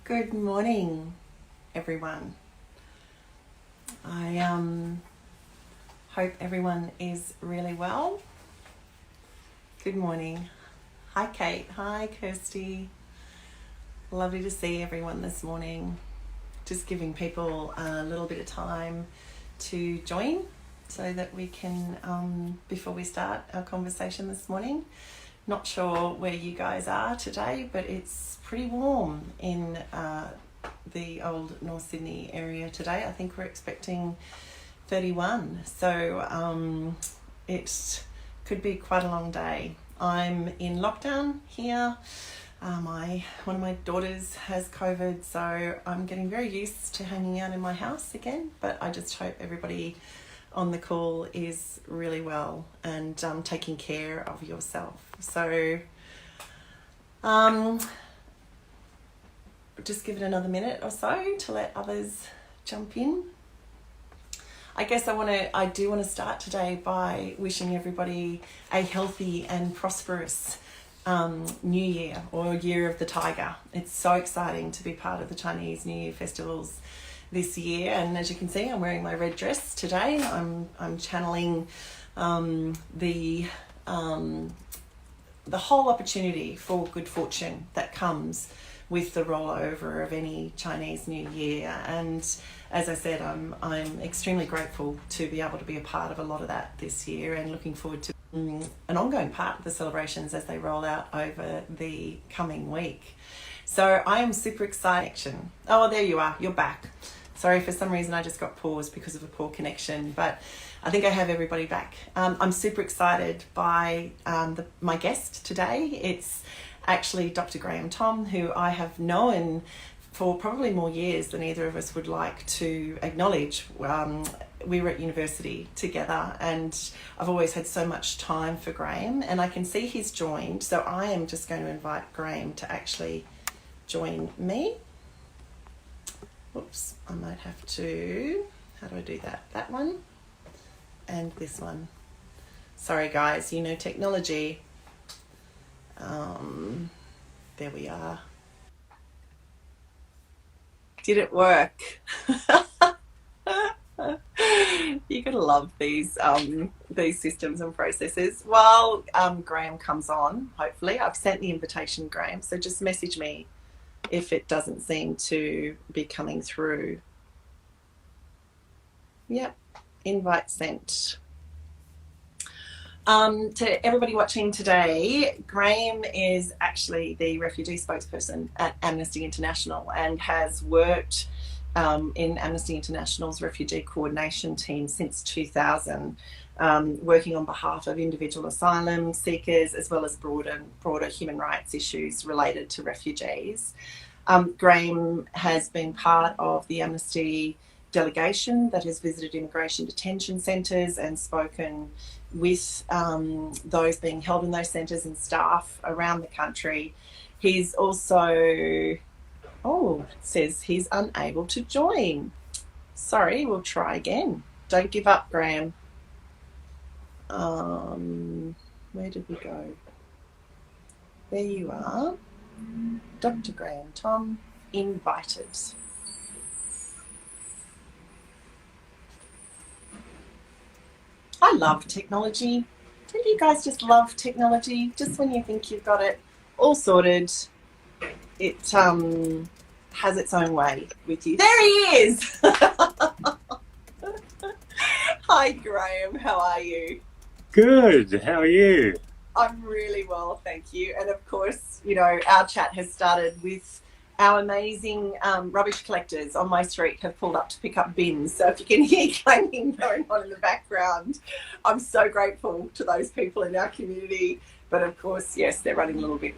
Good morning, everyone. I hope everyone is really well. Good morning. Hi, Kate. Hi, Kirsty. Lovely to see everyone this morning. Just giving people a little bit of time to join so that we can, before we start our conversation this morning. Not sure where you guys are today, but it's pretty warm in the old North Sydney area today. I think we're expecting 31, so it could be quite a long day. I'm in lockdown here. One of my daughters has COVID, so I'm getting very used to hanging out in my house again, but I just hope everybody on the call is really well and taking care of yourself. So just give it another minute or so to let others jump in. I guess I do want to start today by wishing everybody a healthy and prosperous New Year, or Year of the Tiger. It's so exciting to be part of the Chinese New Year festivals this year, and as you can see, I'm wearing my red dress today. I'm channeling the whole opportunity for good fortune that comes with the rollover of any Chinese New Year. And as I said, I'm extremely grateful to be able to be a part of a lot of that this year, and looking forward to an ongoing part of the celebrations as they roll out over the coming week. So I am super excited. Oh, there you are. You're back. Sorry, for some reason I just got paused because of a poor connection, but I think I have everybody back. I'm super excited by my guest today. It's actually Dr. Thom, who I have known for probably more years than either of us would like to acknowledge. We were at university together, and I've always had so much time for Graham, and I can see he's joined, so I am just going to invite Graham to actually join me. Oops, I might have to, how do I do that? That one and this one. Sorry guys, you know technology. There we are. Did it work? You're gonna love these systems and processes. While Graham comes on, hopefully, I've sent the invitation, Graham, so just message me if it doesn't seem to be coming through. Yep, invite sent. To everybody watching today, Graham is actually the refugee spokesperson at Amnesty International and has worked in Amnesty International's refugee coordination team since 2000, working on behalf of individual asylum seekers as well as broader human rights issues related to refugees. Graham has been part of the Amnesty delegation that has visited immigration detention centres and spoken with those being held in those centres and staff around the country. He's also, it says he's unable to join. Sorry, we'll try again. Don't give up, Graham. Where did we go? There you are. Dr. Thom, invited. I love technology. Don't you guys just love technology? Just when you think you've got it all sorted, it has its own way with you. There he is! Hi, Graham. How are you? Good. How are you? I'm really well, thank you. And of course, you know, our chat has started with our amazing rubbish collectors on my street have pulled up to pick up bins. So if you can hear clanging going on in the background, I'm so grateful to those people in our community. But of course, yes, they're running a little bit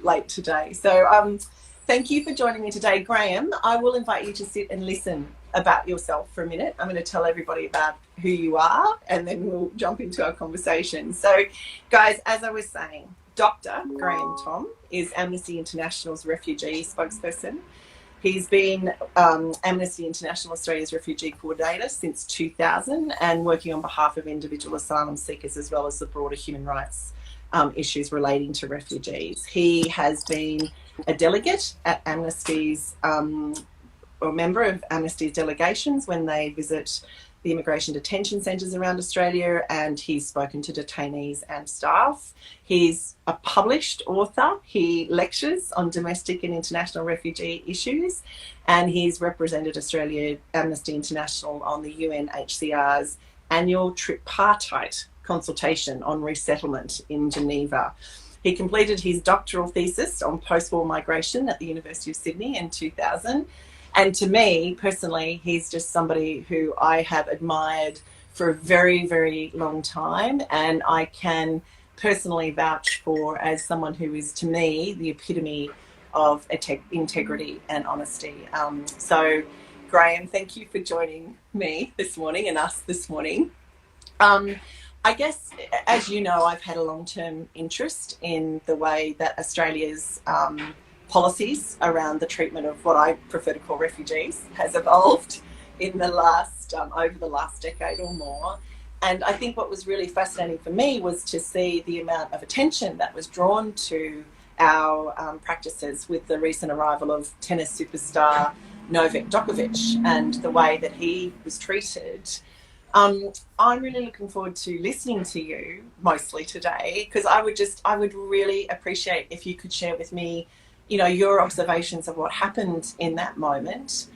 late today. So thank you for joining me today. Graham, I will invite you to sit and listen about yourself for a minute. I'm going to tell everybody about who you are, and then we'll jump into our conversation. So guys, as I was saying, Dr. Thom is Amnesty International's refugee spokesperson. He's been Amnesty International Australia's refugee coordinator since 2000 and working on behalf of individual asylum seekers as well as the broader human rights issues relating to refugees. He has been a delegate at Amnesty's or a member of Amnesty's delegations when they visit the immigration detention centres around Australia, and he's spoken to detainees and staff. He's a published author. He lectures on domestic and international refugee issues, and he's represented Australia, Amnesty International, on the UNHCR's annual tripartite consultation on resettlement in Geneva. He completed his doctoral thesis on post-war migration at the University of Sydney in 2000. And to me, personally, he's just somebody who I have admired for a very, very long time. And I can personally vouch for as someone who is, to me, the epitome of integrity and honesty. So, Graham, thank you for joining me this morning and us this morning. I guess, as you know, I've had a long-term interest in the way that Australia's policies around the treatment of what I prefer to call refugees has evolved in the last, over the last decade or more. And I think what was really fascinating for me was to see the amount of attention that was drawn to our practices with the recent arrival of tennis superstar Novak Djokovic and the way that he was treated. I'm really looking forward to listening to you mostly today, because I would really appreciate if you could share with me, you know, your observations of what happened in that moment,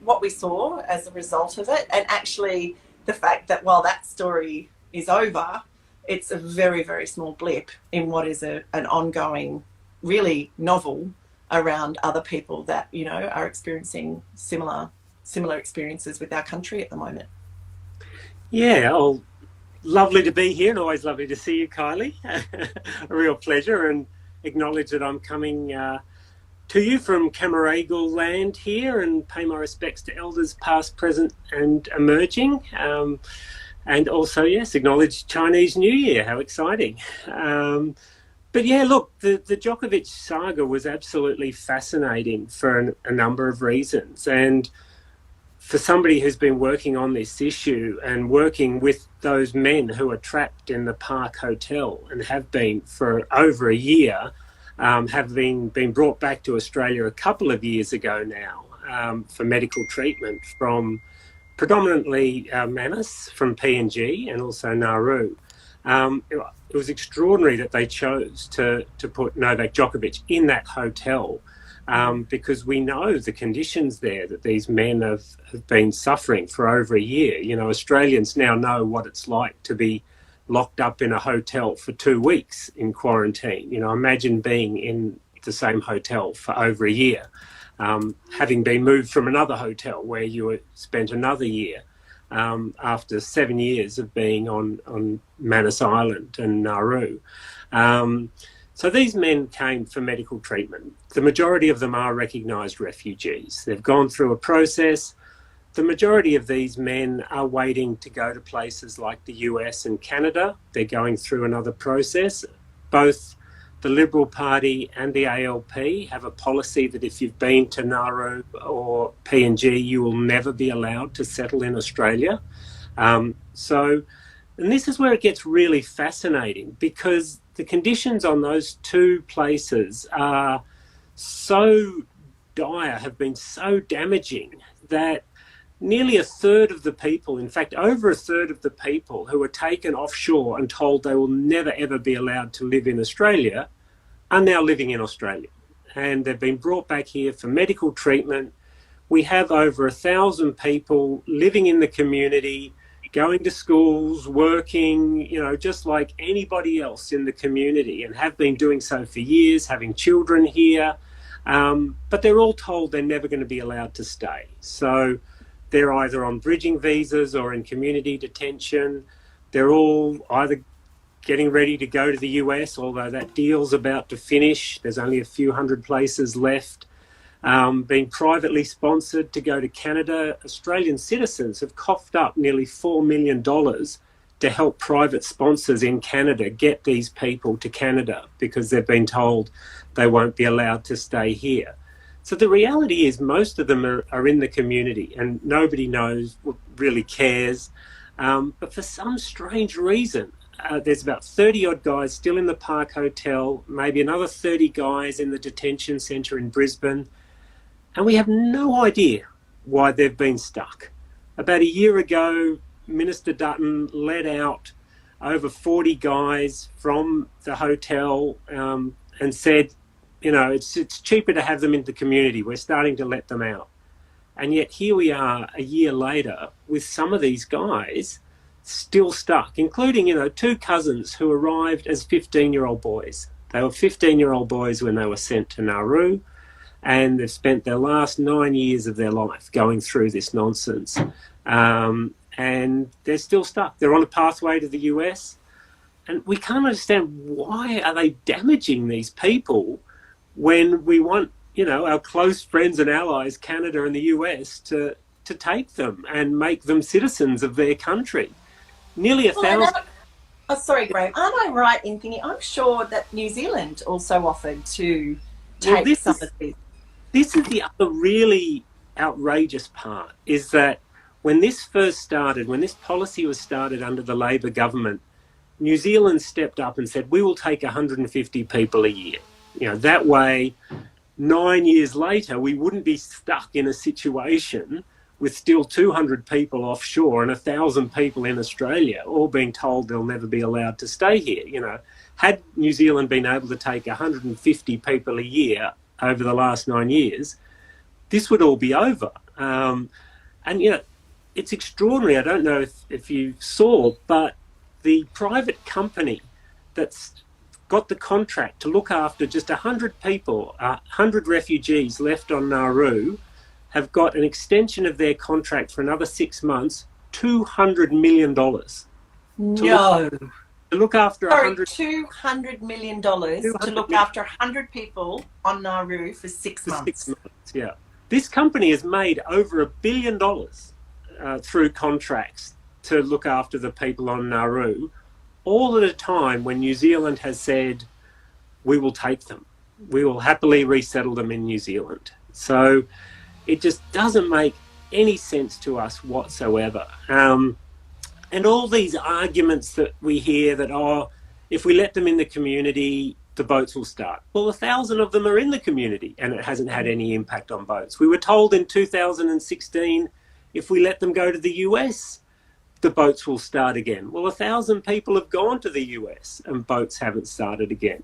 what we saw as a result of it, and actually the fact that while that story is over, it's a very, very small blip in what is an ongoing, really novel around other people that, you know, are experiencing similar experiences with our country at the moment. Yeah, oh, lovely to be here and always lovely to see you, Kylie. A real pleasure, and acknowledge that I'm coming to you from Camaragal land here, and pay my respects to elders past, present and emerging. And also, yes, acknowledge Chinese New Year. How exciting. But yeah, look, the Djokovic saga was absolutely fascinating for a number of reasons. And for somebody who's been working on this issue and working with those men who are trapped in the Park Hotel and have been for over a year, have been brought back to Australia a couple of years ago now for medical treatment from predominantly Manus from PNG and also Nauru. It was extraordinary that they chose to put Novak Djokovic in that hotel, because we know the conditions there that these men have been suffering for over a year. You know, Australians now know what it's like to be locked up in a hotel for 2 weeks in quarantine. You know, imagine being in the same hotel for over a year, having been moved from another hotel where you spent another year after 7 years of being on Manus Island and Nauru. So these men came for medical treatment. The majority of them are recognised refugees. They've gone through a process. The majority of these men are waiting to go to places like the US and Canada. They're going through another process. Both the Liberal Party and the ALP have a policy that if you've been to Nauru or PNG, you will never be allowed to settle in Australia. And this is where it gets really fascinating, because the conditions on those two places are so dire, have been so damaging, that nearly a third of the people, in fact, over a third of the people who were taken offshore and told they will never, ever be allowed to live in Australia are now living in Australia. And they've been brought back here for medical treatment. We have over 1,000 people living in the community, going to schools, working, you know, just like anybody else in the community, and have been doing so for years, having children here. But they're all told they're never going to be allowed to stay. So they're either on bridging visas or in community detention. They're all either getting ready to go to the US, although that deal's about to finish. There's only a few hundred places left. Being privately sponsored to go to Canada. Australian citizens have coughed up nearly $4 million to help private sponsors in Canada get these people to Canada, because they've been told they won't be allowed to stay here. So the reality is most of them are in the community, and nobody knows, really cares. But for some strange reason, there's about 30 odd guys still in the Park Hotel, maybe another 30 guys in the detention centre in Brisbane, and we have no idea why they've been stuck. About a year ago, Minister Dutton let out over 40 guys from the hotel and said, you know, it's cheaper to have them in the community. We're starting to let them out. And yet here we are a year later with some of these guys still stuck, including, you know, two cousins who arrived as 15-year-old boys. They were 15-year-old boys when they were sent to Nauru, and they've spent their last 9 years of their life going through this nonsense. And they're still stuck. They're on a pathway to the US. And we can't understand, why are they damaging these people when we want, you know, our close friends and allies, Canada and the US, to take them and make them citizens of their country. Nearly 1,000... Oh, sorry, Graham. Aren't I right in thinking, I'm sure that New Zealand also offered to take some of these? This is the other really outrageous part, is that when this first started, when this policy was started under the Labor government, New Zealand stepped up and said, we will take 150 people a year. You know, that way, 9 years later, we wouldn't be stuck in a situation with still 200 people offshore and 1,000 people in Australia, all being told they'll never be allowed to stay here. You know, had New Zealand been able to take 150 people a year over the last 9 years, this would all be over. And, you know, it's extraordinary. I don't know if you saw, but the private company that's got the contract to look after just 100 people, 100 refugees left on Nauru, have got an extension of their contract for another 6 months, $200 million. No. To look after 100... $200 million to look after 100 people on Nauru for 6 months. 6 months, yeah. This company has made over $1 billion through contracts to look after the people on Nauru, all at a time when New Zealand has said, we will take them. We will happily resettle them in New Zealand. So it just doesn't make any sense to us whatsoever. And all these arguments that we hear that, oh, if we let them in the community, the boats will start. Well, 1,000 of them are in the community and it hasn't had any impact on boats. We were told in 2016, if we let them go to the US, the boats will start again. Well, 1,000 people have gone to the US and boats haven't started again.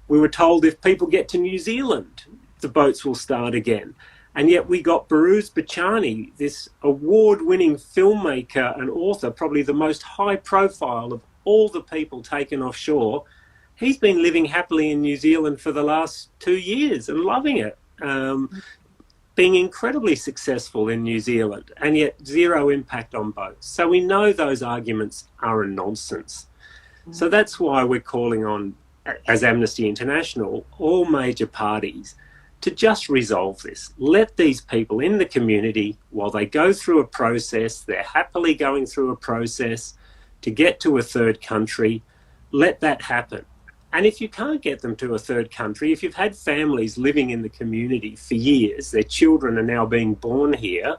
We were told if people get to New Zealand, the boats will start again. And yet we got Baruz Bachani, this award-winning filmmaker and author, probably the most high profile of all the people taken offshore. He's been living happily in New Zealand for the last 2 years and loving it, being incredibly successful in New Zealand, and yet zero impact on boats. So we know those arguments are a nonsense. So that's why we're calling on, as Amnesty International, all major parties to just resolve this. Let these people in the community, while they go through a process, they're happily going through a process to get to a third country, let that happen. And if you can't get them to a third country, if you've had families living in the community for years, their children are now being born here,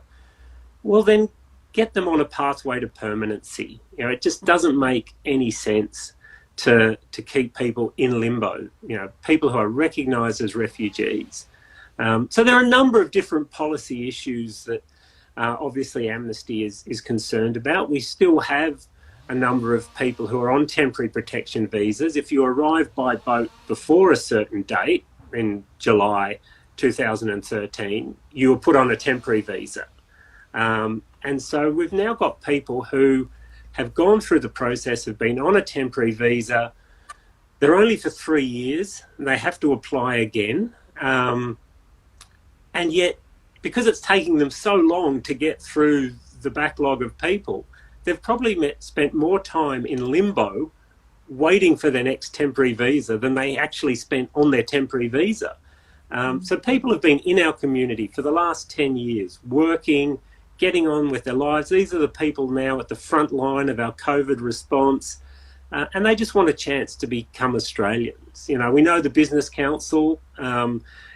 well then get them on a pathway to permanency. You know, it just doesn't make any sense to keep people in limbo, you know, people who are recognised as refugees. So there are a number of different policy issues that obviously Amnesty is concerned about. We still have a number of people who are on temporary protection visas. If you arrive by boat before a certain date, in July 2013, you were put on a temporary visa. And so we've now got people who have gone through the process, have been on a temporary visa. They're only for 3 years and they have to apply again. And yet, because it's taking them so long to get through the backlog of people, they've probably spent more time in limbo waiting for their next temporary visa than they actually spent on their temporary visa. So people have been in our community for the last 10 years, working, getting on with their lives. These are the people now at the front line of our COVID response, and they just want a chance to become Australians. You know, we know the Business Council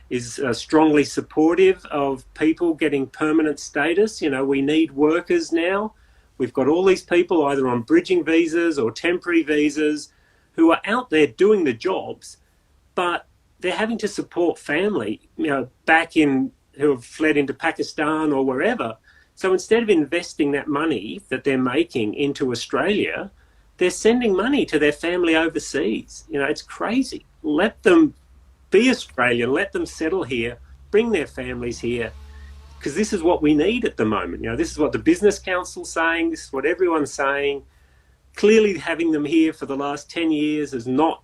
is strongly supportive of people getting permanent status. You know, we need workers now. We've got all these people either on bridging visas or temporary visas who are out there doing the jobs, but they're having to support family, back in, who have fled into Pakistan or wherever. So instead of investing that money that they're making into Australia, they're sending money to their family overseas. It's crazy. Let them be Australian, let them settle here, bring their families here, because this is what we need at the moment. This is what the Business Council's saying, this is what everyone's saying. Clearly having them here for the last 10 years is not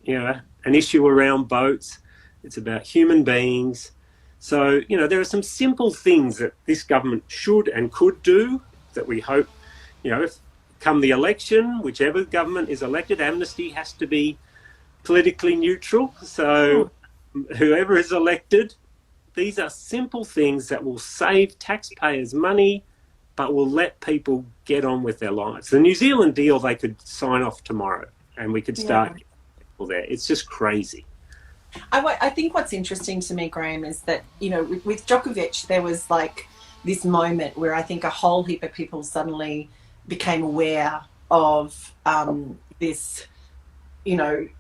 an issue around boats. It's about human beings. So, there are some simple things that this government should and could do that we hope, if come the election, whichever government is elected, amnesty has to be politically neutral. So whoever is elected, these are simple things that will save taxpayers money, but will let people get on with their lives. The New Zealand deal, they could sign off tomorrow and we could start getting people there. It's just crazy. I think what's interesting to me, Graham, is that, with Djokovic, there was like this moment where I think a whole heap of people suddenly became aware of this,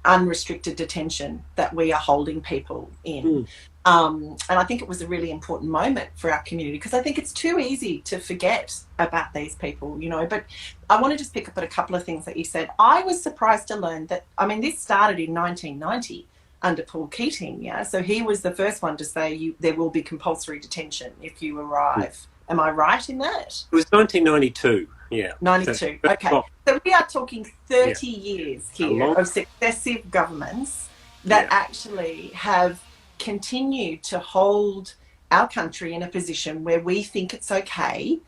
unrestricted detention that we are holding people in. And I think it was a really important moment for our community, because I think it's too easy to forget about these people, but I want to just pick up at a couple of things that you said. I was surprised to learn that, this started in 1990 under Paul Keating, so he was the first one to say there will be compulsory detention if you arrive. Am I right in that? It was 1992, 92, okay. So we are talking 30 years here of successive governments that actually have continued to hold our country in a position where we think it's okay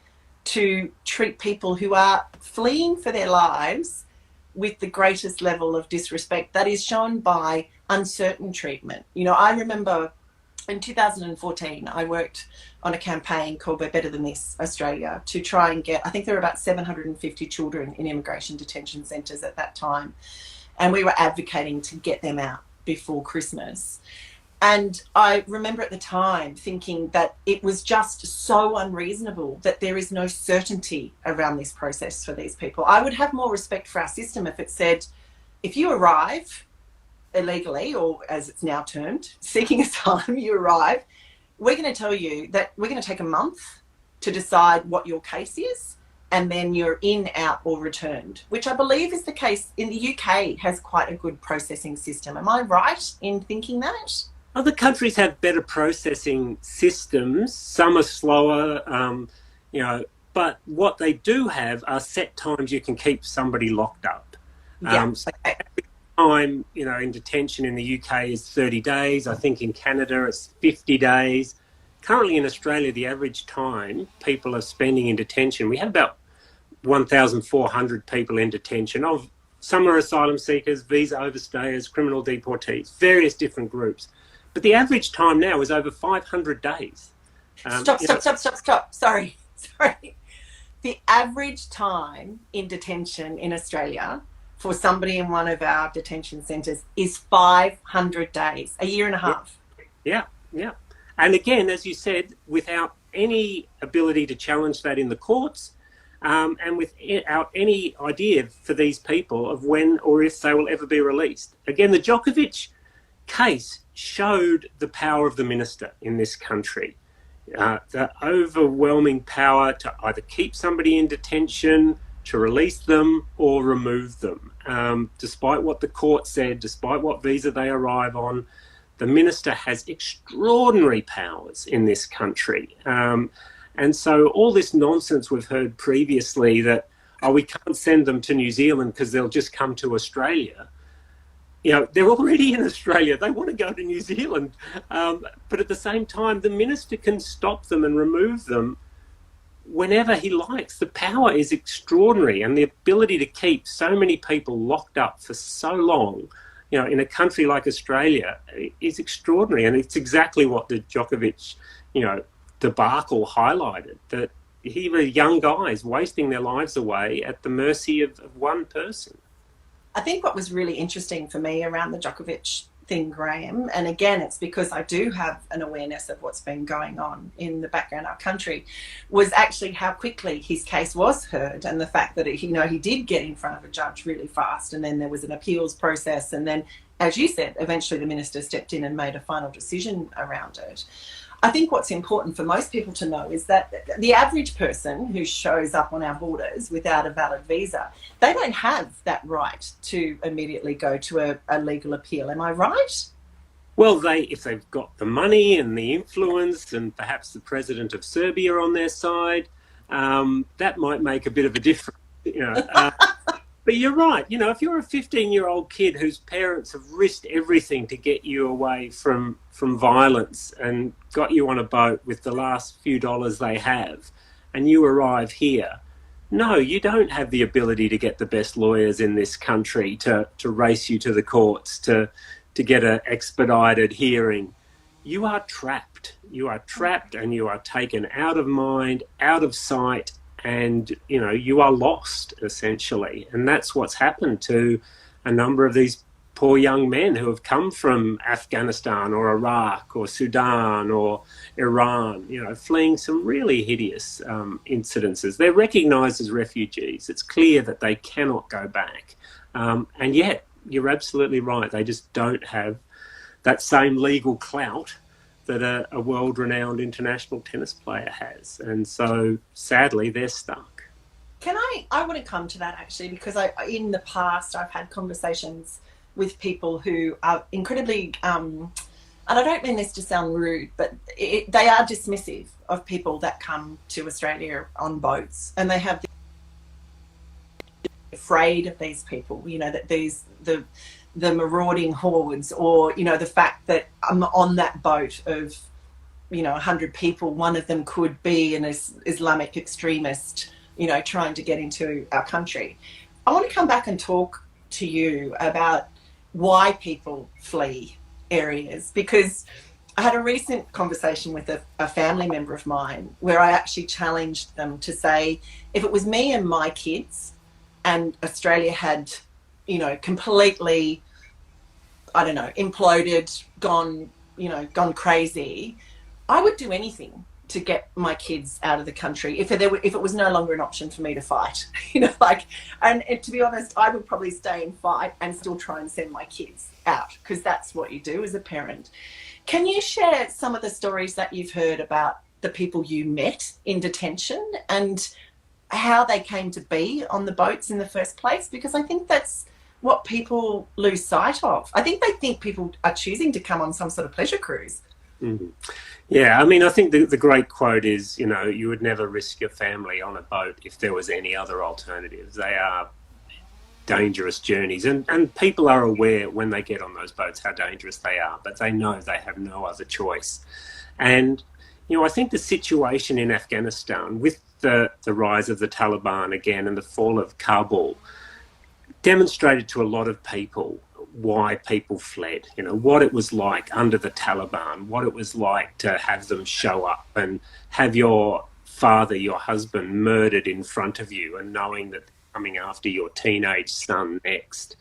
to treat people who are fleeing for their lives with the greatest level of disrespect that is shown by uncertain treatment. I remember in 2014, I worked on a campaign called We're Better Than This Australia to try and get, I think there were about 750 children in immigration detention centres at that time. And we were advocating to get them out before Christmas. And I remember at the time thinking that it was just so unreasonable that there is no certainty around this process for these people. I would have more respect for our system if it said, if you arrive illegally, or as it's now termed, seeking asylum, you arrive, we're going to tell you that we're going to take a month to decide what your case is, and then you're in, out, or returned, which I believe is the case in the UK, has quite a good processing system. Am I right in thinking that? Other countries have better processing systems. Some are slower, but what they do have are set times you can keep somebody locked up. Time, in detention in the UK is 30 days. I think in Canada it's 50 days. Currently in Australia, the average time people are spending in detention, we have about 1,400 people in detention. Some are asylum seekers, visa overstayers, criminal deportees, various different groups. But the average time now is over 500 days. Stop. Sorry. The average time in detention in Australia for somebody in one of our detention centres is 500 days, a year and a half. Yeah. And again, as you said, without any ability to challenge that in the courts, and without any idea for these people of when or if they will ever be released. Again, the Djokovic case showed the power of the minister in this country, the overwhelming power to either keep somebody in detention, to release them, or remove them. Despite what the court said, despite what visa they arrive on, the minister has extraordinary powers in this country. And so all this nonsense we've heard previously that, we can't send them to New Zealand because they'll just come to Australia. They're already in Australia. They want to go to New Zealand. But at the same time, the minister can stop them and remove them whenever he likes. The power is extraordinary, and the ability to keep so many people locked up for so long, in a country like Australia, is extraordinary. And it's exactly what the Djokovic, debacle highlighted, that he were young guys wasting their lives away at the mercy of one person. I think what was really interesting for me around the Djokovic thing, Graham, and again, it's because I do have an awareness of what's been going on in the background of our country, was actually how quickly his case was heard, and the fact that he did get in front of a judge really fast, and then there was an appeals process, and then, as you said, eventually the minister stepped in and made a final decision around it. I think what's important for most people to know is that the average person who shows up on our borders without a valid visa, they don't have that right to immediately go to a legal appeal. Am I right? Well, if they've got the money and the influence and perhaps the president of Serbia on their side, that might make a bit of a difference. But you're right. If you're a 15-year-old kid whose parents have risked everything to get you away from violence and got you on a boat with the last few dollars they have, and you arrive here, no, you don't have the ability to get the best lawyers in this country to race you to the courts, to get an expedited hearing. You are trapped. You are trapped, and you are taken out of mind, out of sight, and you are lost, essentially. And that's what's happened to a number of these poor young men who have come from Afghanistan or Iraq or Sudan or Iran, fleeing some really hideous incidences. They're recognised as refugees. It's clear that they cannot go back. And yet, you're absolutely right. They just don't have that same legal clout that a world-renowned international tennis player has. And so, sadly, they're stuck. I want to come to that, actually, because in the past, I've had conversations with people who are incredibly, and I don't mean this to sound rude, but they are dismissive of people that come to Australia on boats, and they have afraid of these people, that the marauding hordes, or the fact that I'm on that boat of 100 people, one of them could be an Islamic extremist trying to get into our country. I want to come back and talk to you about why people flee areas, because I had a recent conversation with a family member of mine where I actually challenged them to say, if it was me and my kids and Australia had completely, imploded, gone crazy, I would do anything to get my kids out of the country if it was no longer an option for me to fight. And to be honest, I would probably stay and fight and still try and send my kids out, because that's what you do as a parent. Can you share some of the stories that you've heard about the people you met in detention and how they came to be on the boats in the first place? Because I think that's what people lose sight of. I think they think people are choosing to come on some sort of pleasure cruise. Mm-hmm. Yeah, I think the great quote is, you would never risk your family on a boat if there was any other alternatives. They are dangerous journeys, and people are aware when they get on those boats how dangerous they are, but they know they have no other choice. And, I think the situation in Afghanistan with the rise of the Taliban again and the fall of Kabul demonstrated to a lot of people why people fled, what it was like under the Taliban, what it was like to have them show up and have your father, your husband, murdered in front of you, and knowing that they're coming after your teenage son next.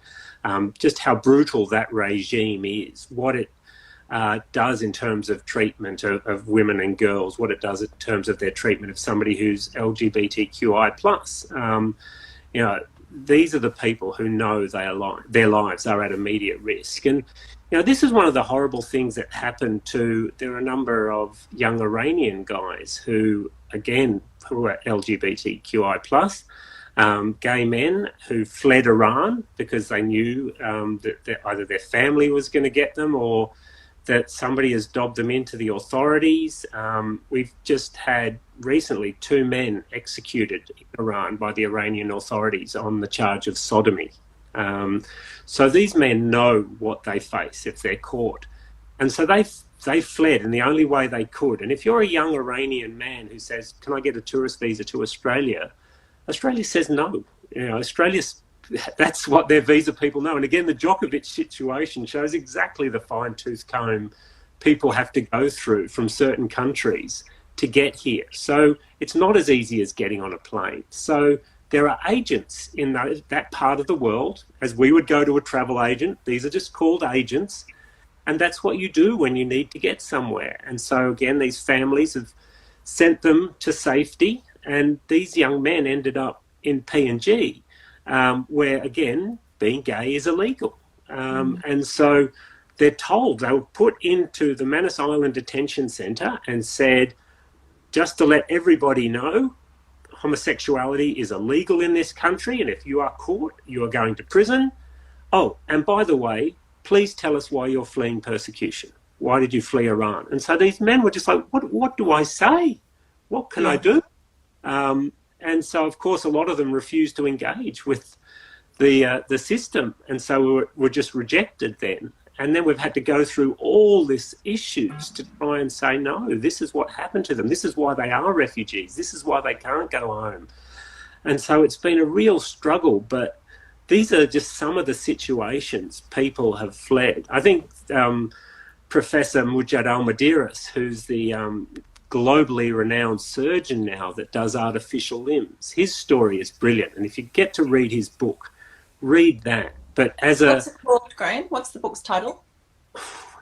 Just how brutal that regime is, what it does in terms of treatment of women and girls, what it does in terms of their treatment of somebody who's LGBTQI+. These are the people who know their lives are at immediate risk. And, this is one of the horrible things that happened there are a number of young Iranian guys who are LGBTQI+, gay men who fled Iran because they knew that either their family was going to get them or that somebody has dobbed them into the authorities. We've just had recently 2 men executed in Iran by the Iranian authorities on the charge of sodomy. So these men know what they face if they're caught. And so they fled in the only way they could. And if you're a young Iranian man who says, can I get a tourist visa to Australia? Australia says no. That's what their visa people know. And again, the Djokovic situation shows exactly the fine-tooth comb people have to go through from certain countries to get here. So it's not as easy as getting on a plane. So there are agents in that part of the world, as we would go to a travel agent. These are just called agents. And that's what you do when you need to get somewhere. And so, again, these families have sent them to safety, and these young men ended up in PNG, where, again, being gay is illegal. And so they're told, they were put into the Manus Island Detention Centre and said, just to let everybody know, homosexuality is illegal in this country, and if you are caught, you are going to prison. Oh, and by the way, please tell us why you're fleeing persecution. Why did you flee Iran? And so these men were just like, what do I say? What can I do? And so, of course, a lot of them refused to engage with the system, and so were just rejected then. And then we've had to go through all these issues to try and say, no, this is what happened to them. This is why they are refugees. This is why they can't go home. And so it's been a real struggle, but these are just some of the situations people have fled. I think Professor Mujad Al-Madiris, who's the globally renowned surgeon now that does artificial limbs, his story is brilliant. And if you get to read his book, read that. But as What's it called, Graham? What's the book's title?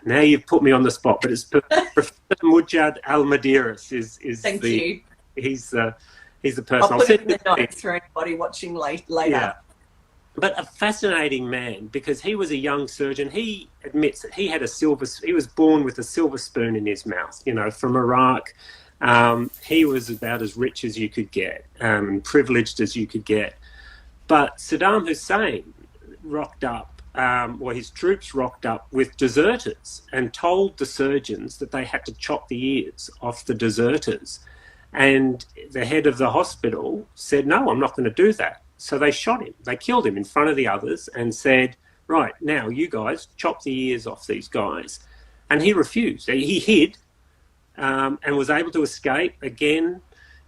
Now you've put me on the spot, but it's Professor Mujad Al-Madiris is Thank you. He's the person. I'll put it in the notes for anybody watching later. Yeah. But a fascinating man, because he was a young surgeon. He admits that he was born with a silver spoon in his mouth, from Iraq. He was about as rich as you could get, privileged as you could get. But Saddam Hussein rocked up, his troops rocked up with deserters and told the surgeons that they had to chop the ears off the deserters. And the head of the hospital said, no, I'm not going to do that. So they shot him. They killed him in front of the others and said, right, now you guys chop the ears off these guys. And he refused. He hid and was able to escape. Again,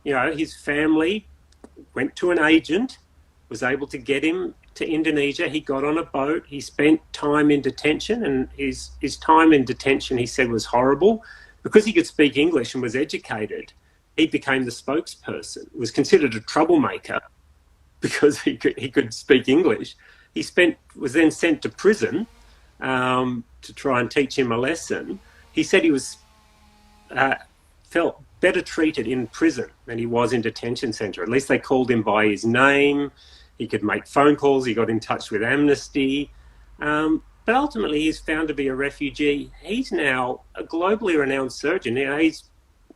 his family went to an agent, was able to get him to Indonesia. He got on a boat. He spent time in detention, and his time in detention, he said, was horrible. Because he could speak English and was educated, he became the spokesperson, was considered a troublemaker because he could speak English. Was then sent to prison to try and teach him a lesson. He said he was felt better treated in prison than he was in detention centre. At least they called him by his name. He could make phone calls. He got in touch with Amnesty. But ultimately, he's found to be a refugee. He's now a globally renowned surgeon. He's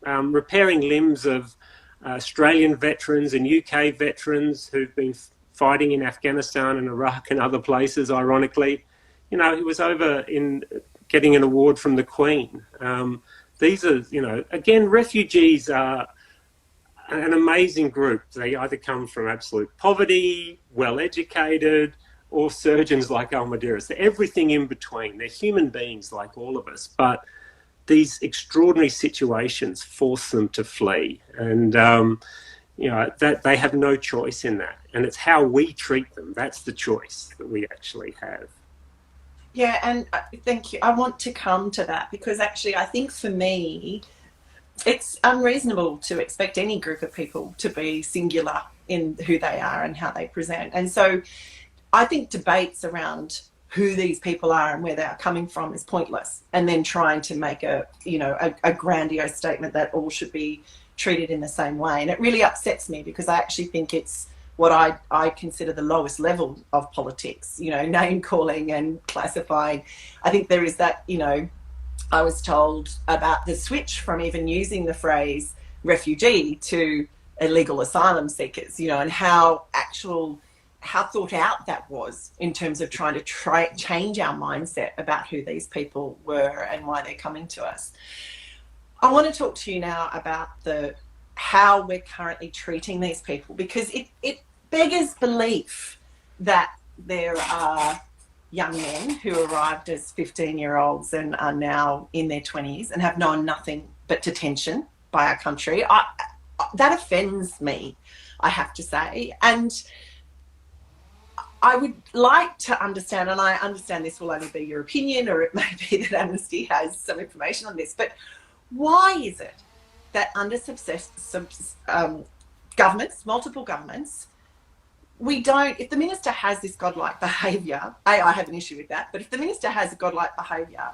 repairing limbs of Australian veterans and UK veterans who've been fighting in Afghanistan and Iraq and other places, ironically. He was over in getting an award from the Queen. These are, again, refugees are an amazing group. They either come from absolute poverty, well-educated, or surgeons like Al-Madiris. They're everything in between. They're human beings like all of us, but these extraordinary situations force them to flee. And, that they have no choice in that. And it's how we treat them. That's the choice that we actually have. Yeah, and thank you. I want to come to that because actually I think for me, it's unreasonable to expect any group of people to be singular in who they are and how they present. And so I think debates around who these people are and where they are coming from is pointless. And then trying to make a grandiose statement that all should be treated in the same way. And it really upsets me because I actually think it's what I consider the lowest level of politics, name calling and classifying. I think there is that, I was told about the switch from even using the phrase refugee to illegal asylum seekers, and how thought out that was in terms of trying to change our mindset about who these people were and why they're coming to us. I want to talk to you now about how we're currently treating these people, because it beggars belief that there are young men who arrived as 15-year-olds and are now in their 20s and have known nothing but detention by our country. That offends me, I have to say. And I would like to understand, and I understand this will only be your opinion, or it may be that Amnesty has some information on this, but why is it that under governments, multiple governments, if the minister has this godlike behaviour, I have an issue with that, but if the minister has a godlike behaviour,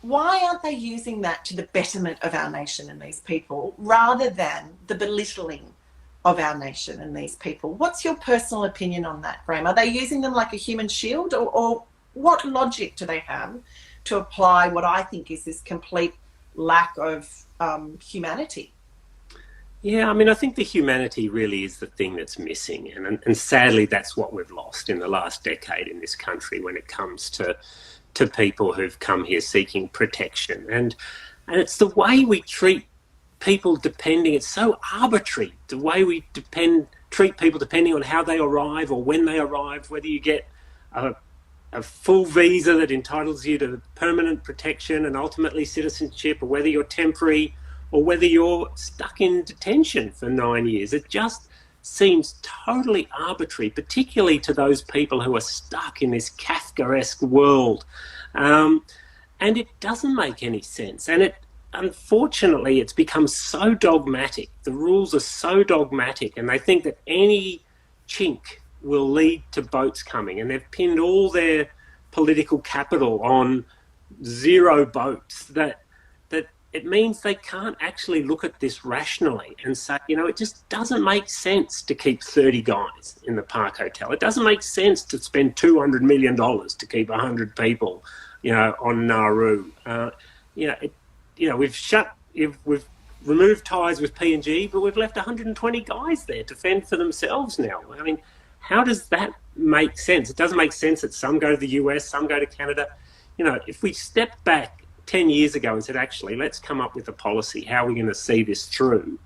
why aren't they using that to the betterment of our nation and these people rather than the belittling of our nation and these people? What's your personal opinion on that, Graham? Are they using them like a human shield, or what logic do they have to apply what I think is this complete lack of humanity? Yeah, I mean, I think the humanity really is the thing that's missing. And sadly, that's what we've lost in the last decade in this country when it comes to people who've come here seeking protection. And it's the way we treat people depending, it's so arbitrary, the way we treat people depending on how they arrive or when they arrive, whether you get a full visa that entitles you to permanent protection and ultimately citizenship, or whether you're temporary, or whether you're stuck in detention for 9 years. It just seems totally arbitrary, particularly to those people who are stuck in this Kafkaesque world. And it doesn't make any sense. And unfortunately, it's become so dogmatic. The rules are so dogmatic, and they think that any chink will lead to boats coming. And they've pinned all their political capital on zero boats, that it means they can't actually look at this rationally and say, it just doesn't make sense to keep 30 guys in the Park Hotel. It doesn't make sense to spend $200 million to keep 100 people, on Nauru. We've removed ties with PNG, but we've left 120 guys there to fend for themselves now. I mean, how does that make sense? It doesn't make sense that some go to the US, some go to Canada. If we step back 10 years ago and said, actually, let's come up with a policy, how are we going to see this through?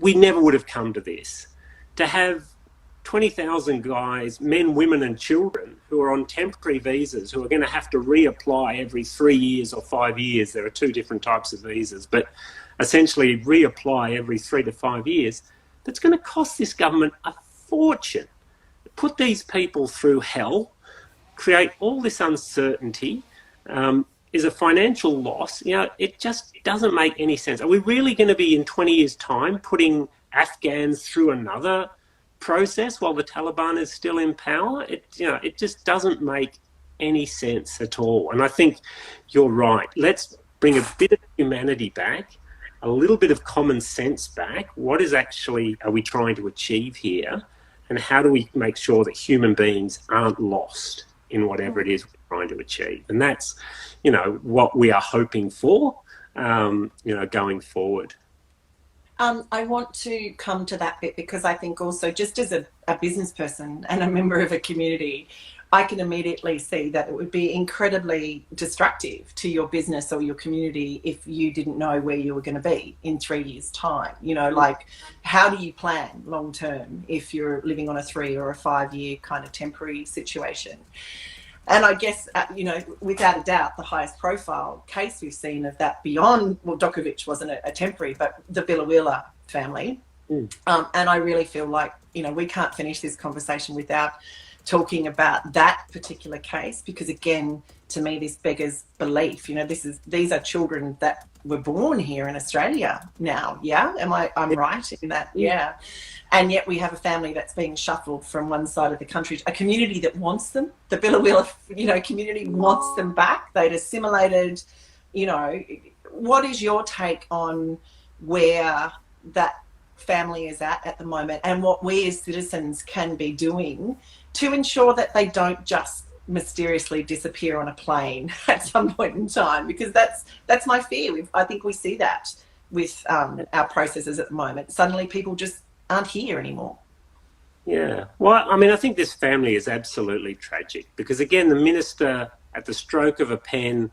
We never would have come to this. To have 20,000 guys, men, women and children who are on temporary visas, who are going to have to reapply every 3 years or 5 years. There are two different types of visas, but essentially reapply every 3 to 5 years. That's going to cost this government a fortune. Put these people through hell, create all this uncertainty, is a financial loss. It just doesn't make any sense. Are we really going to be in 20 years' time putting Afghans through another process while the Taliban is still in power? It just doesn't make any sense at all. And I think you're right. Let's bring a bit of humanity back, a little bit of common sense back. What are we trying to achieve here? And how do we make sure that human beings aren't lost in whatever it is we're trying to achieve? And that's, what we are hoping for, going forward. I want to come to that bit because I think also, just as a business person and a member of a community, I can immediately see that it would be incredibly destructive to your business or your community if you didn't know where you were going to be in 3 years' time. Like, how do you plan long term if you're living on a 3 or a 5 year kind of temporary situation? And I guess, without a doubt, the highest profile case we've seen of that beyond, well, Djokovic wasn't a temporary, but the Biloela family. And I really feel like, we can't finish this conversation without talking about that particular case, because again, to me, this beggars belief. These are children that were born here in Australia now. Yeah. I'm right in that? Yeah. And yet we have a family that's being shuffled from one side of the country, a community that wants them. The Biloela, community wants them back. They'd assimilated. What is your take on where that family is at the moment, and what we as citizens can be doing to ensure that they don't just mysteriously disappear on a plane at some point in time? Because that's my fear. I think we see that with our processes at the moment. Suddenly people just aren't here anymore. Yeah. Well, I mean, I think this family is absolutely tragic because, again, the minister, at the stroke of a pen,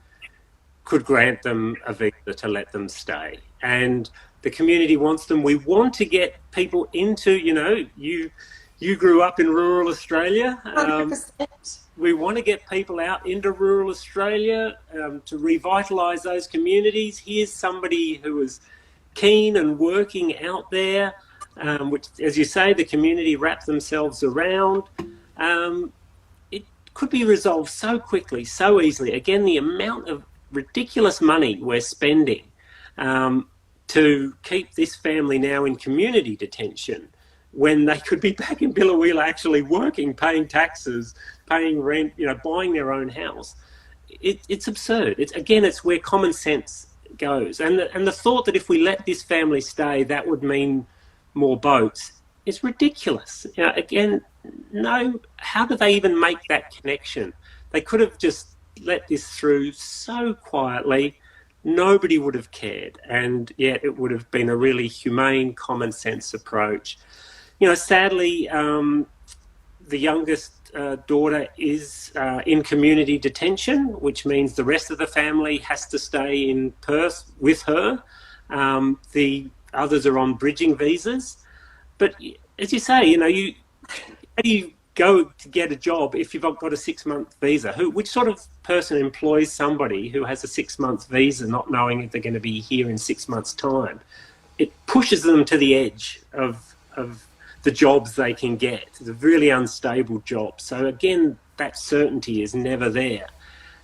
could grant them a visa to let them stay. And the community wants them. We want to get people into, you grew up in rural Australia. 100%. We want to get people out into rural Australia to revitalise those communities. Here's somebody who is keen and working out there, which, as you say, the community wrap themselves around. It could be resolved so quickly, so easily. Again, the amount of ridiculous money we're spending to keep this family now in community detention when they could be back in Biloela actually working, paying taxes, paying rent, buying their own house. it's absurd. It's where common sense goes, and the thought that if we let this family stay, that would mean more boats is ridiculous. Again, no. How do they even make that connection? They could have just let this through so quietly. Nobody would have cared, and yet it would have been a really humane, common sense approach. Sadly, the youngest daughter is in community detention, which means the rest of the family has to stay in Perth with her. The others are on bridging visas. But as you say, how do you go to get a job if you've got a 6-month visa? Which sort of person employs somebody who has a 6-month visa not knowing if they're going to be here in 6 months' time? It pushes them to the edge of the jobs they can get. It's a really unstable job. So again, that certainty is never there.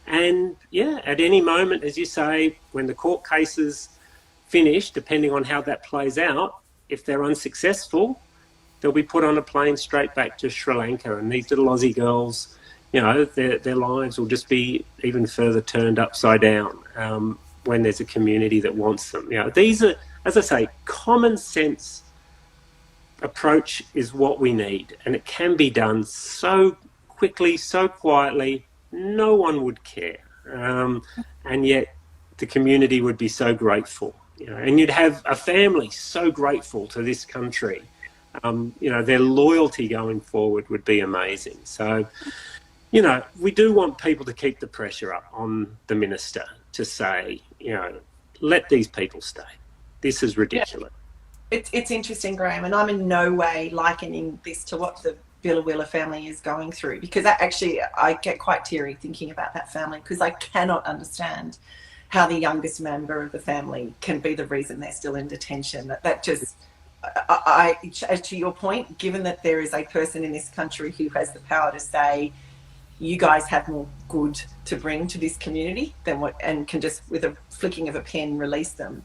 And at any moment, as you say, when the court cases finish, depending on how that plays out, if they're unsuccessful, they'll be put on a plane straight back to Sri Lanka. And these little Aussie girls, their lives will just be even further turned upside down when there's a community that wants them. These are, as I say, common sense approach is what we need. And it can be done so quickly, so quietly, no one would care. And yet the community would be so grateful. And you'd have a family so grateful to this country. Their loyalty going forward would be amazing. So, we do want people to keep the pressure up on the minister to say, let these people stay. This is ridiculous. Yeah. It's interesting, Graham, and I'm in no way likening this to what the Billawilla family is going through, because I get quite teary thinking about that family, because I cannot understand how the youngest member of the family can be the reason they're still in detention. That just, to your point, given that there is a person in this country who has the power to say, you guys have more good to bring to this community than what, and can just, with a flicking of a pen, release them.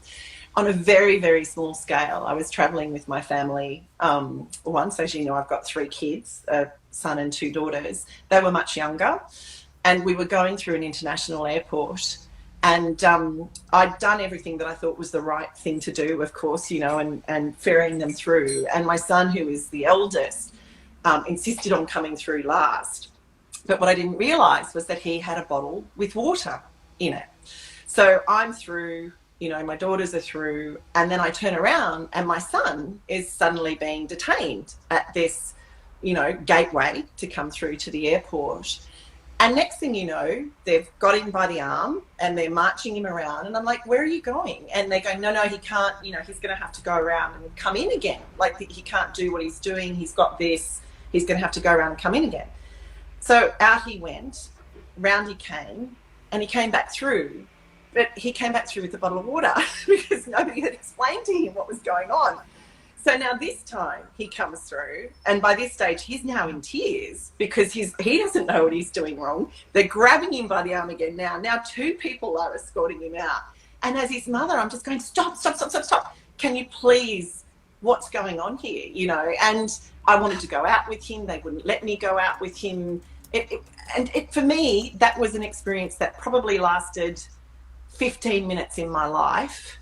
On a very, very small scale, I was traveling with my family once. As you know, I've got 3 kids, a son and 2 daughters. They were much younger, and we were going through an international airport. And I'd done everything that I thought was the right thing to do, of course, and ferrying them through. And my son, who is the eldest, insisted on coming through last. But what I didn't realise was that he had a bottle with water in it. So I'm through, my daughters are through, and then I turn around and my son is suddenly being detained at this, gateway to come through to the airport. And next thing you know, they've got him by the arm and they're marching him around. And I'm like, where are you going? And they go, no, he can't, he's going to have to go around and come in again. Like, he can't do what he's doing. He's got this. He's going to have to go around and come in again. So out he went, round he came, and he came back through. But he came back through with a bottle of water because nobody had explained to him what was going on. So now this time he comes through, and by this stage he's now in tears because he doesn't know what he's doing wrong. They're grabbing him by the arm again now. Now 2 people are escorting him out. And as his mother, I'm just going, stop. Can you please, what's going on here? And I wanted to go out with him. They wouldn't let me go out with him. For me, that was an experience that probably lasted 15 minutes in my life.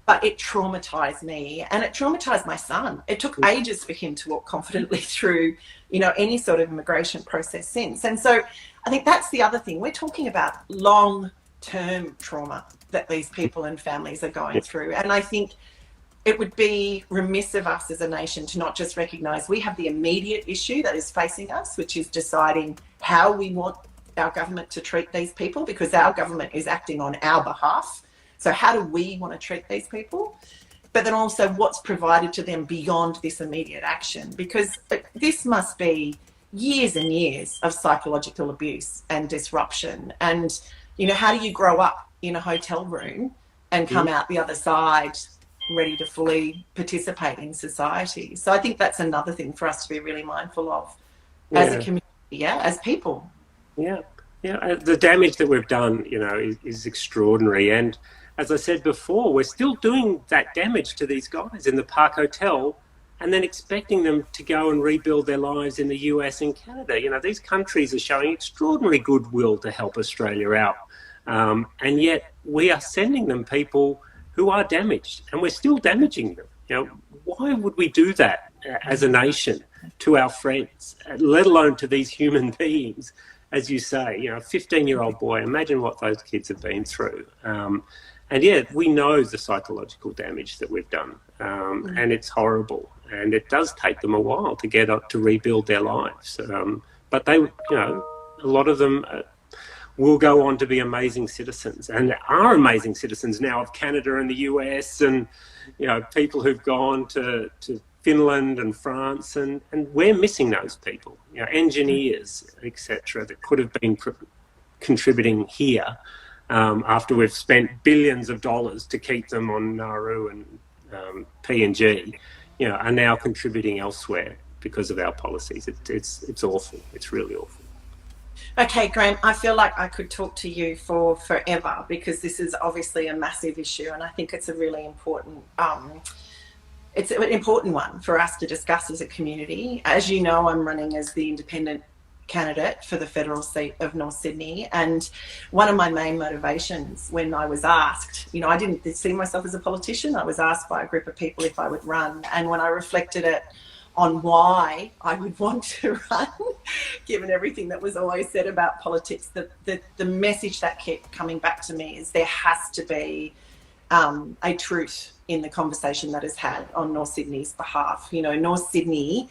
But it traumatized me, and it traumatized my son. It took ages for him to walk confidently through, any sort of immigration process since. And so I think that's the other thing. We're talking about long-term trauma that these people and families are going through. And I think it would be remiss of us as a nation to not just recognise we have the immediate issue that is facing us, which is deciding how we want our government to treat these people, because our government is acting on our behalf. So how do we want to treat these people? But then also what's provided to them beyond this immediate action? Because this must be years and years of psychological abuse and disruption. And, how do you grow up in a hotel room and come out the other side ready to fully participate in society? So I think that's another thing for us to be really mindful of as a community, as people. Yeah. The damage that we've done, is extraordinary. And as I said before, we're still doing that damage to these guys in the Park Hotel and then expecting them to go and rebuild their lives in the US and Canada. You know, these countries are showing extraordinary goodwill to help Australia out. And yet we are sending them people who are damaged, and we're still damaging them. You know, why would we do that as a nation to our friends, let alone to these human beings? As you say, you know, a 15-year-old boy, imagine what those kids have been through. And yeah, we know the psychological damage that we've done, and it's horrible. And it does take them a while to get up to rebuild their lives. But they, you know, a lot of them will go on to be amazing citizens, and are amazing citizens now of Canada and the US, and, you know, people who've gone to Finland and France, and we're missing those people, you know, engineers, etc., that could have been contributing here after we've spent billions of dollars to keep them on Nauru and PNG, you know, are now contributing elsewhere because of our policies. It's awful. It's really awful. Okay, Graham, I feel like I could talk to you for forever, because this is obviously a massive issue, and I think it's a really important it's an important one for us to discuss as a community. As you know, I'm running as the independent candidate for the federal seat of North Sydney, and one of my main motivations when I was asked, you know, I didn't see myself as a politician. I was asked by a group of people if I would run, and when I reflected it on why I would want to run, given everything that was always said about politics, the message that kept coming back to me is there has to be a truth in the conversation that is had on North Sydney's behalf. You know, North Sydney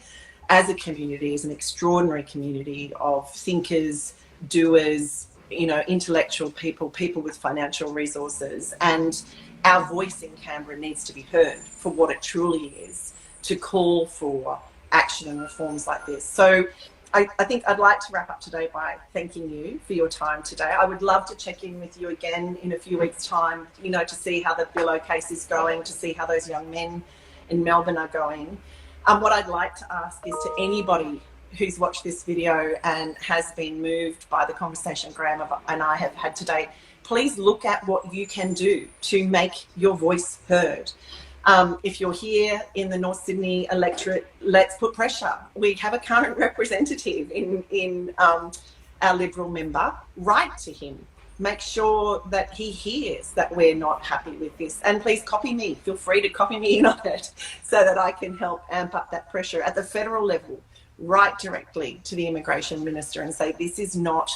as a community is an extraordinary community of thinkers, doers, you know, intellectual people, people with financial resources, and our voice in Canberra needs to be heard for what it truly is, to call for action and reforms like this. So I think I'd like to wrap up today by thanking you for your time today. I would love to check in with you again in a few weeks' time, you know, to see how the Billow case is going, to see how those young men in Melbourne are going. What I'd like to ask is to anybody who's watched this video and has been moved by the conversation Graham and I have had today, please look at what you can do to make your voice heard. If you're here in the North Sydney electorate, let's put pressure. We have a current representative in our Liberal member. Write to him. Make sure that he hears that we're not happy with this. And please copy me. Feel free to copy me in on it so that I can help amp up that pressure. At the federal level, write directly to the Immigration Minister and say, this is not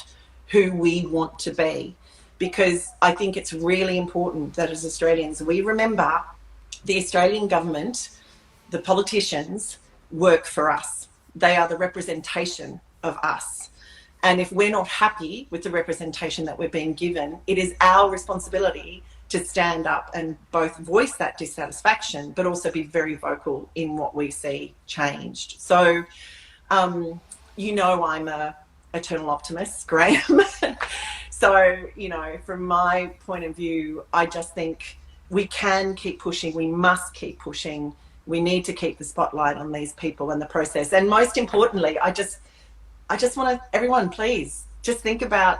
who we want to be. Because I think it's really important that as Australians, we remember the Australian government, the politicians, work for us. They are the representation of us. And if we're not happy with the representation that we're being given, it is our responsibility to stand up and both voice that dissatisfaction, but also be very vocal in what we see changed. So, you know, I'm a eternal optimist, Graham. So, you know, from my point of view, I just think we can keep pushing. We must keep pushing. We need to keep the spotlight on these people and the process. And most importantly, I just want to, everyone, please just think about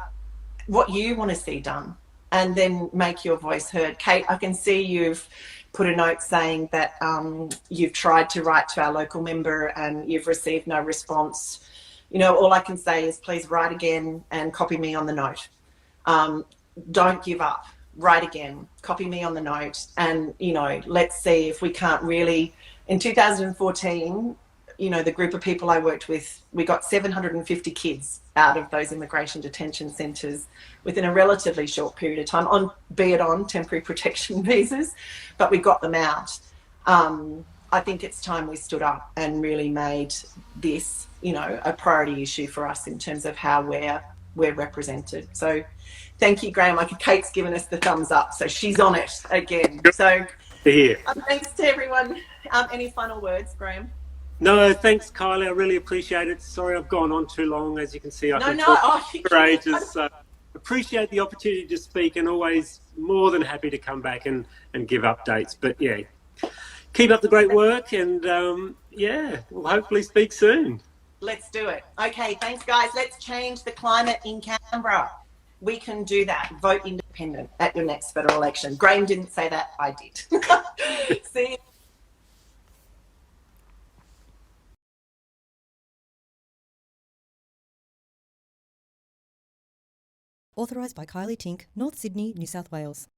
what you want to see done and then make your voice heard. Kate, I can see you've put a note saying that you've tried to write to our local member and you've received no response. You know, all I can say is please write again and copy me on the note. Don't give up. Write again, copy me on the note, and, you know, let's see if we can't really, in 2014, you know, the group of people I worked with, we got 750 kids out of those immigration detention centres within a relatively short period of time, be it on temporary protection visas, but we got them out. I think it's time we stood up and really made this, you know, a priority issue for us in terms of how we're represented. So thank you, Graham. Kate's given us the thumbs up, so she's on it again. So thanks to everyone. Any final words, Graham? No, thanks, Kylea. I really appreciate it. Sorry I've gone on too long. As you can see, I can talk for ages. So appreciate the opportunity to speak, and always more than happy to come back and give updates. But yeah, keep up the great work, and we'll hopefully speak soon. Let's do it. Okay, thanks, guys. Let's change the climate in Canberra. We can do that. Vote independent at your next federal election. Graham didn't say that. I did. See you. Authorised by Kylea Tink, North Sydney, New South Wales.